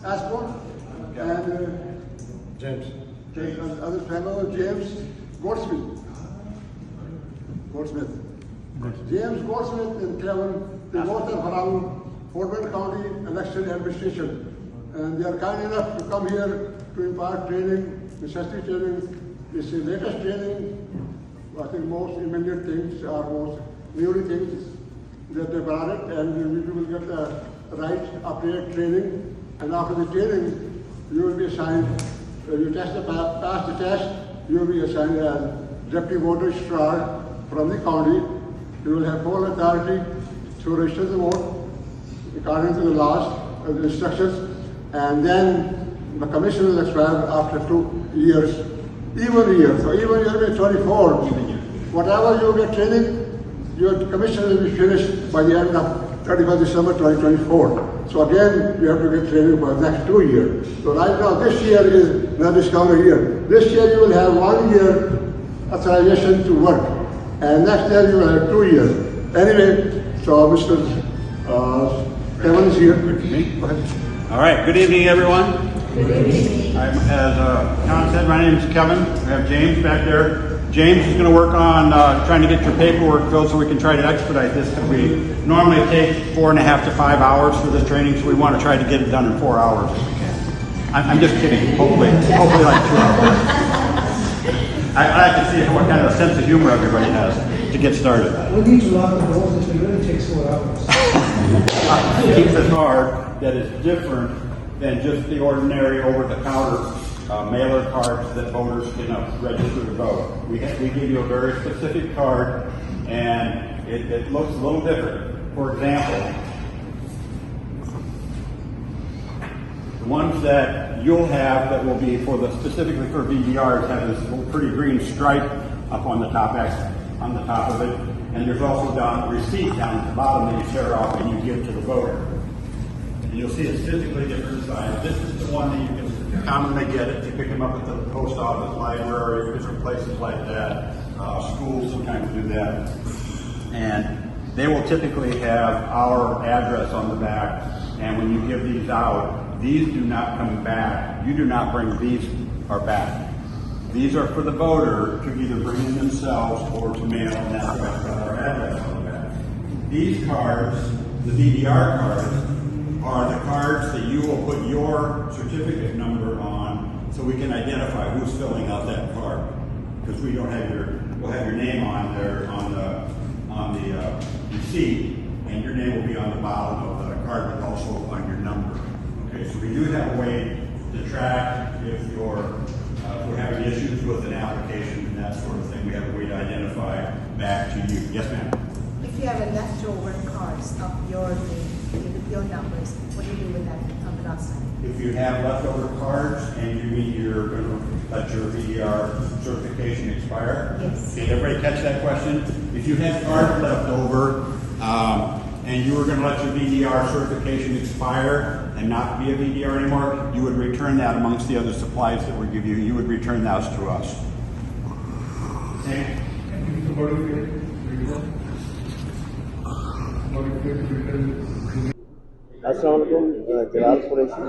Asphalt, and James. Other fellow, James Goldsmith. James Goldsmith and Kevin, they both are from Portland County Election Administration. And they are kind enough to come here to impart training, necessary training. This is latest training. I think most immediate things are most newly things that they brought it, and you will get the right up-to-date training. And after the training, you will be assigned, you pass the test, you will be assigned as deputy voter registrar from the county. You will have full authority to register the vote according to the laws, the instructions, and then the commission will expire after 2 years, even year. So even year may 24, whatever you get training, your commission will be finished by the end of 31st December 2024. So again, you have to get training for the next 2 years. So right now, this year is not discounted year. This year you will have 1 year authorization to work, and next year you will have 2 years. Anyway, so Mr. Kevin is here. Go ahead. All right, good evening, everyone. Good evening. As John said, my name is Kevin. We have James back there. James is going to work on trying to get your paperwork filled so we can try to expedite this, because we normally take 4.5 to 5 hours for this training, so we want to try to get it done in 4 hours if we can. I'm just kidding. Hopefully like 2 hours. I like to see what kind of sense of humor everybody has to get started. We need to lock the doors. It really takes 4 hours. Keep the card that is different than just the ordinary over-the-counter mailer cards that voters can register to vote. We give you a very specific card, and it looks a little different. For example, the ones that you'll have that will be specifically for VDRs have this little pretty green stripe up on the top of it, and there's also down a receipt down at the bottom that you tear off and you give to the voter. And you'll see it's physically different size. This is the one that you can commonly get it. You pick them up at the post office, library, different places like that. Schools sometimes do that. And they will typically have our address on the back. And when you give these out, these do not come back. You do not bring these back. These are for the voter to either bring in themselves or to mail, and that's got our address on the back. These cards, the VDR cards, are the cards that you will put your certificate number on, so we can identify who's filling out that card. Because we don't have we'll have your name on there on the receipt, and your name will be on the bottom of the card, but also on your number. Okay, so we do have a way to track if we're having issues with an application and that sort of thing. We have a way to identify back to you. Yes, ma'am. If you have a leftover cards of your name with your numbers, what do you do with that on the last time? If you have leftover cards and you mean you're going to let your VDR certification expire? Yes. Did everybody catch that question? If you had cards left over and you were going to let your VDR certification expire and not be a VDR anymore, you would return that amongst the other supplies that we give you. You would return those to us. Okay. अस्सलाम वालेकुम, जलाल कुरैशी।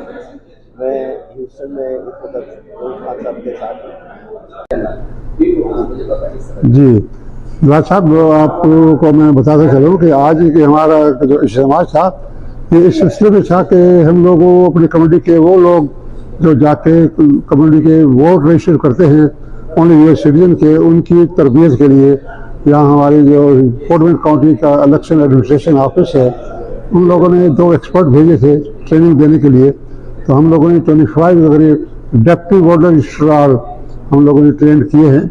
मैं Houston में इस वक्त खान साहब के साथ हूँ। जी जलाल साहब, आपको मैं बताता चलूँ कि आज के हमारा जो इज्तिमा था, ये इस सिलसिले में था कि हम लोग अपनी कम्युनिटी के वो लोग जो जाके कम्युनिटी के वोट रजिस्टर करते हैं ओनली यूएस सिटीजन के, उनकी तरबियत के लिए यहाँ हमारी जो पोर्टलैंड काउंटी का इलेक्शन एडमिनिस्ट्रेशन ऑफिस है, उन लोगों ने 2 एक्सपर्ट भेजे थे ट्रेनिंग देने के लिए। तो हम लोगों ने 25 करीब डेप्टी वोटर रजिस्ट्रार हम लोगों ने ट्रेन किए हैं,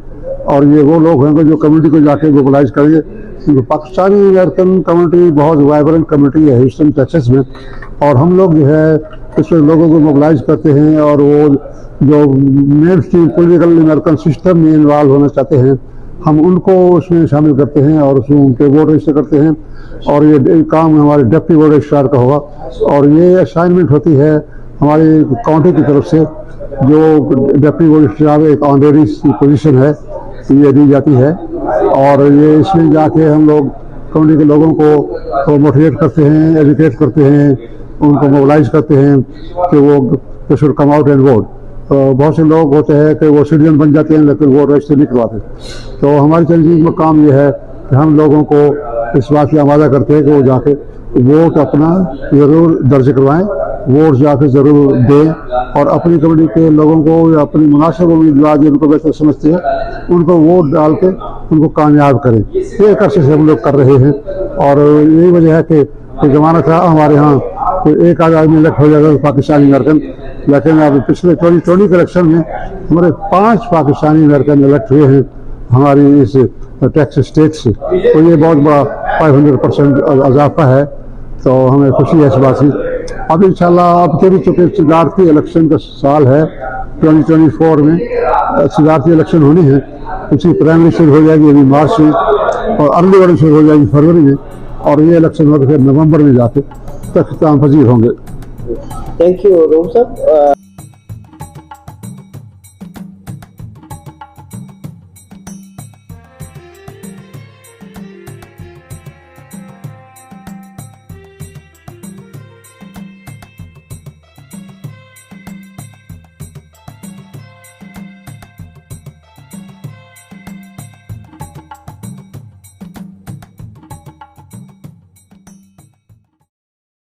और ये वो लोग हैं जो कम्युनिटी को जाके मोबिलाइज करेंगे। क्योंकि पाकिस्तानी अमेरिकन कम्युनिटी बहुत वाइब्रेंट कम्युनिटी है ह्यूस्टन टेक्सास में, और हम लोग जो है इसमें लोगों को मोबिलाइज करते हैं, और वो जो main stream political American system में इन्वॉल्व होना चाहते हैं, हम उनको उसमें शामिल करते हैं और उसमें उनके वोट रजिस्टर करते हैं। और ये काम हमारे डेप्टी वोटर रजिस्ट्रार का होगा, और ये असाइनमेंट होती है हमारी काउंटी की तरफ से। जो डेप्टी वोटर रजिस्ट्रार एक ऑनरेरी पोजीशन है, ये दी जाती है, और ये इसमें जाके हम लोग कम्युनिटी के लोगों को मोटिवेट करते हैं, एजुकेट करते हैं, उनको मोबिलाइज करते हैं कि वो they should come out and vote. बहुत से लोग होते हैं कि वो सिटीजन बन जाते हैं लेकिन वोट रजिस्टर नहीं करवाते। तो हमारी तंजीम में काम ये है कि हम लोगों को इस बात की आमादा करते हैं कि वो जाके वोट अपना ज़रूर दर्ज करवाएं, वोट जाके ज़रूर दें और अपनी कम्युनिटी के लोगों को या अपनी मुनासिब उम्मीदवार जिनको बेहतर समझते हैं उनको वोट डाल के उनको कामयाब करें। ये एक अरसे से हम लोग कर रहे हैं और यही वजह है कि ज़माना था हमारे यहाँ कोई एक आदमी इलेक्ट हो जाएगा पाकिस्तानी अमेरिकन, लेकिन अब पिछले 2020 के इलेक्शन में हमारे 5 पाकिस्तानी अमेरिकन इलेक्ट हुए हैं हमारी इस टेक्सास स्टेट से। तो ये बहुत बड़ा 500% इजाफा है, तो हमें खुशी है इस बात की। अब इंशाल्लाह अब के भी चूँकि सदारती इलेक्शन का साल है 2024 में सदारती इलेक्शन होनी है, उसकी प्राइमरी शुरू हो जाएगी अभी मार्च में और अर्ली वाली शुरू हो जाएगी फरवरी में और ये इलेक्शन होकर फिर नवंबर में जाके तख्ताम पजीर होंगे। थैंक यू रूफ साहब।